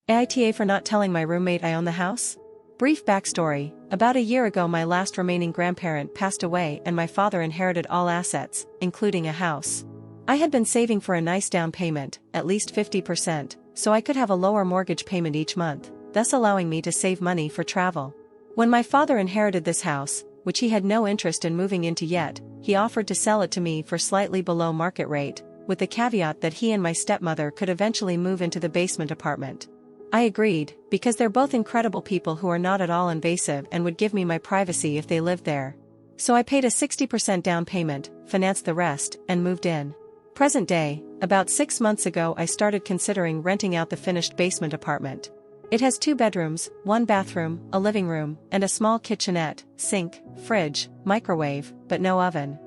AITA for not telling my roommate I own the house? Brief backstory: about a year ago my last remaining grandparent passed away and my father inherited all assets, including a house. I had been saving for a nice down payment, at least 50%, so I could have a lower mortgage payment each month, thus allowing me to save money for travel. When my father inherited this house, which he had no interest in moving into yet, he offered to sell it to me for slightly below market rate, with the caveat that he and my stepmother could eventually move into the basement apartment. I agreed, because they're both incredible people who are not at all invasive and would give me my privacy if they lived there. So I paid a 60% down payment, financed the rest, and moved in. Present day, about 6 months ago I started considering renting out the finished basement apartment. It has 2 bedrooms, 1 bathroom, a living room, and a small kitchenette, sink, fridge, microwave, but no oven.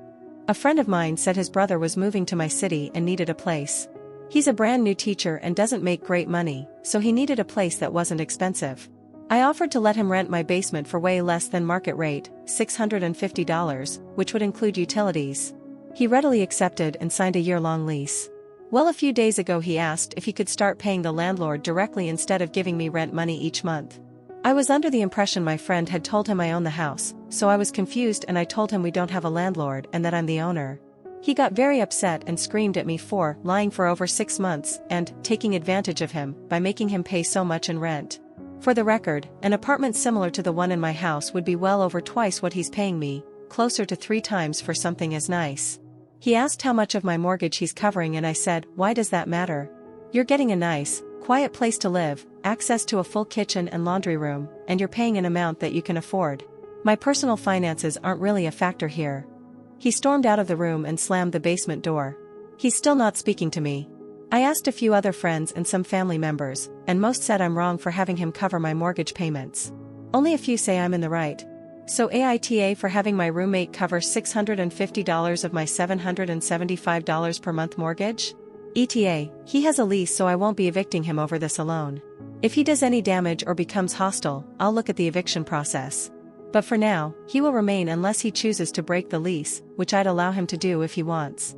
A friend of mine said his brother was moving to my city and needed a place. He's a brand new teacher and doesn't make great money, so he needed a place that wasn't expensive. I offered to let him rent my basement for way less than market rate, $650, which would include utilities. He readily accepted and signed a year-long lease. Well, a few days ago he asked if he could start paying the landlord directly instead of giving me rent money each month. I was under the impression my friend had told him I own the house, so I was confused and I told him we don't have a landlord and that I'm the owner. He got very upset and screamed at me for lying for over 6 months and taking advantage of him by making him pay so much in rent. For the record, an apartment similar to the one in my house would be well over twice what he's paying me, closer to 3 times for something as nice. He asked how much of my mortgage he's covering and I said, "Why does that matter? You're getting a nice, quiet place to live, access to a full kitchen and laundry room, and you're paying an amount that you can afford. My personal finances aren't really a factor here." He stormed out of the room and slammed the basement door. He's still not speaking to me. I asked a few other friends and some family members, and most said I'm wrong for having him cover my mortgage payments. Only a few say I'm in the right. So AITA for having my roommate cover $650 of my $775 per month mortgage? ETA, he has a lease so I won't be evicting him over this alone. If he does any damage or becomes hostile, I'll look at the eviction process. But for now, he will remain unless he chooses to break the lease, which I'd allow him to do if he wants.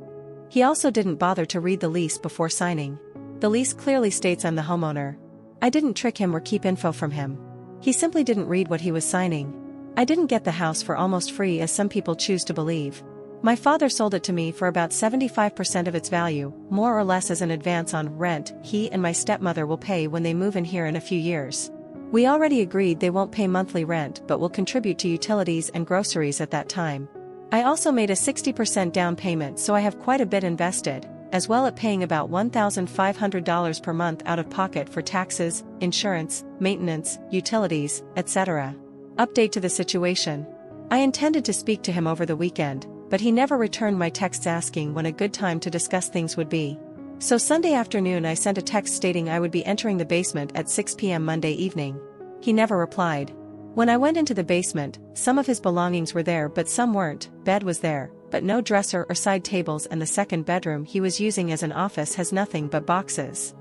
He also didn't bother to read the lease before signing. The lease clearly states I'm the homeowner. I didn't trick him or keep info from him. He simply didn't read what he was signing. I didn't get the house for almost free as some people choose to believe. My father sold it to me for about 75% of its value, more or less as an advance on rent he and my stepmother will pay when they move in here in a few years. We already agreed they won't pay monthly rent but will contribute to utilities and groceries at that time. I also made a 60% down payment so I have quite a bit invested, as well as paying about $1,500 per month out of pocket for taxes, insurance, maintenance, utilities, etc. Update to the situation. I intended to speak to him over the weekend, but he never returned my texts asking when a good time to discuss things would be. So Sunday afternoon I sent a text stating I would be entering the basement at 6 p.m. Monday evening. He never replied. When I went into the basement, some of his belongings were there but some weren't. Bed was there, but no dresser or side tables, and the second bedroom he was using as an office has nothing but boxes.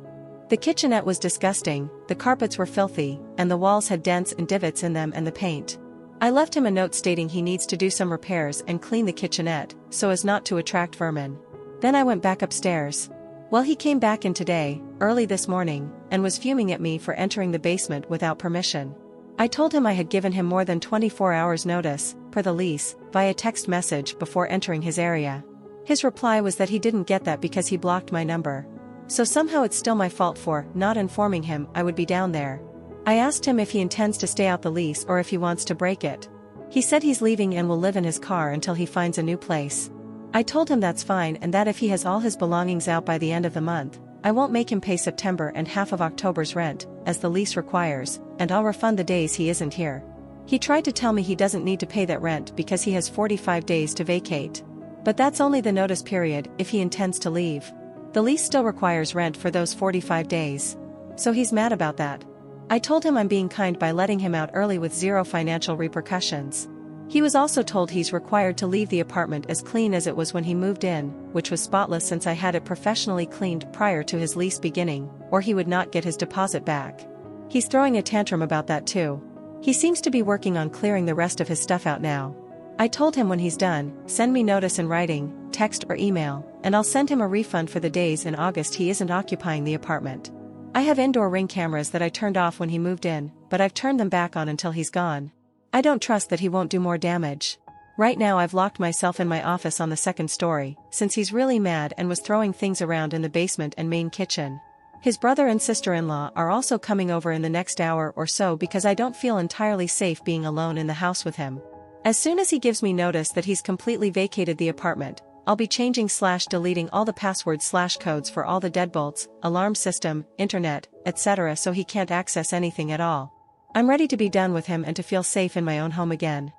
The kitchenette was disgusting, the carpets were filthy, and the walls had dents and divots in them and the paint. I left him a note stating he needs to do some repairs and clean the kitchenette, so as not to attract vermin. Then I went back upstairs. Well, he came back in today, early this morning, and was fuming at me for entering the basement without permission. I told him I had given him more than 24 hours notice, per the lease, via text message before entering his area. His reply was that he didn't get that because he blocked my number. So somehow it's still my fault for not informing him I would be down there. I asked him if he intends to stay out the lease or if he wants to break it. He said he's leaving and will live in his car until he finds a new place. I told him that's fine and that if he has all his belongings out by the end of the month, I won't make him pay September and half of October's rent, as the lease requires, and I'll refund the days he isn't here. He tried to tell me he doesn't need to pay that rent because he has 45 days to vacate. But that's only the notice period if he intends to leave. The lease still requires rent for those 45 days. So he's mad about that. I told him I'm being kind by letting him out early with zero financial repercussions. He was also told he's required to leave the apartment as clean as it was when he moved in, which was spotless since I had it professionally cleaned prior to his lease beginning, or he would not get his deposit back. He's throwing a tantrum about that too. He seems to be working on clearing the rest of his stuff out now. I told him when he's done, send me notice in writing, text or email, and I'll send him a refund for the days in August he isn't occupying the apartment. I have indoor Ring cameras that I turned off when he moved in, but I've turned them back on until he's gone. I don't trust that he won't do more damage. Right now I've locked myself in my office on the second story, since he's really mad and was throwing things around in the basement and main kitchen. His brother and sister-in-law are also coming over in the next hour or so because I don't feel entirely safe being alone in the house with him. As soon as he gives me notice that he's completely vacated the apartment, I'll be changing/deleting all the password/codes for all the deadbolts, alarm system, internet, etc. so he can't access anything at all. I'm ready to be done with him and to feel safe in my own home again.